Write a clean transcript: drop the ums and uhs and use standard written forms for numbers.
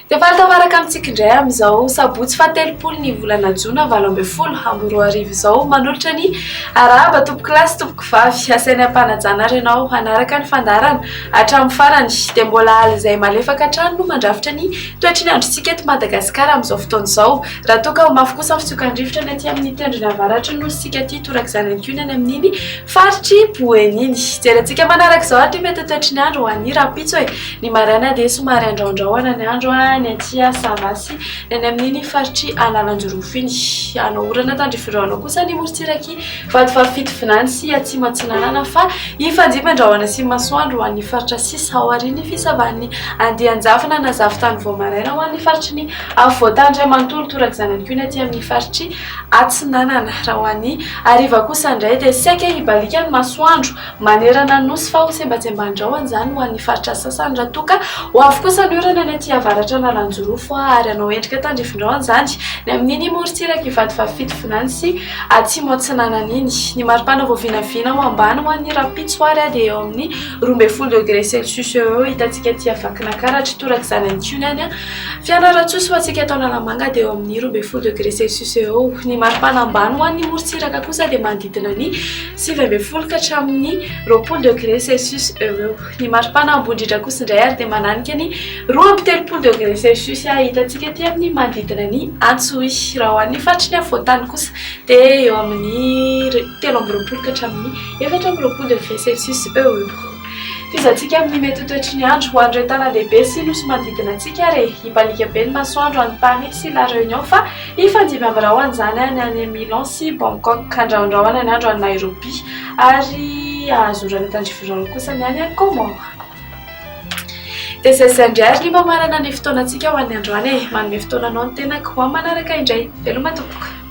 Dia fahatavaraka amintsika indray amin'izao sabotsy fahatelopolo volana Jona 2024 izao manolotra ny arahaba tompo kilasy tompo vavy asain'ny ampanajana ianao hanaraka ny fandarana hatramin'ny farany dia mbola haly izay malefaka hatrany no mandrafitra ny toetry ny androntsika eto Madagasikara amin'izao fotoana izao raha toa ka mafy kosa fitsokan-drivotra ny aty amin'ny tendrony avaratra no sika aty torak'izany ankiony amin'iny faritry Boeniny jerentsika manaraka izao atry mety toetry ny andro ho an'ny rapitso ny maraina dia somary andraondraoana ny andro ny atia savasy ny amin'iny faritry Analanjorofo iny anao orana tandrifirana kosa ny morotsiraky vadifafito vinany sy atsimo atsinanana fa ifanjimandrahoana sy masoandro ho an'ny faritra sisa ao ariny fisavan'ny andianjavina na zavitany vao maraina ho an'ny faritry ny avoatandray manontolo torak'izany any koa ny aty amin'ny faritry atsinanana raha ho an'ny ariva kosa indray dia saika hibalika ny masoandro manerana nosy fa ho sembatsembandrahoana izany ho an'ny faritra sasany raha toka ho avy kosa ny orana ny aty avaratra Analanjorofo ary anao endrika tandrifindraona izany ny amin'iny morotsiraky vadifafito vinany sy atsimo atsinanana iny ny maripana vao vinavina ho ambany ho an'ny rapitso ary dia eo amin'ny 12°C eo hitantsika aty avakinankaratra torak'izany ankiony any fianaratsosy ho antsika atao Analamanga dia eo amin'ny 12°C eo ny maripana ambany ho an'ny morotsiraka kosa dia manodidina ny 9 ka hatramin'ny 20°C eo ny maripana ambondrindra kosa indray ary dia mananika ny 2.3°C hitantsika aty amin'ny manodidina ny Antsohy raha ho an'ny faritry ny avoatany kosa dia eo amin'ny 13 ka hatramin'ny 14°C eo fizantsika amin'ny mety toetry ny andro ho andro an-tanàn-dehibe sy nosy manodidina antsika ary hibalika be ny masoandro any Paris sy La Réunion fa hifandimby amin'ndrahoana izany any any Milan sy Bangkok andrahondrahoana ny andro any Nairobi ary azorana tandrifirana kosa ny any Comore dia zay indray ary ny mamarana ny fotoanantsika ho an'ny androany manome fotoananao ny tenaka ho amin'ny manaraka indray veloma tompoko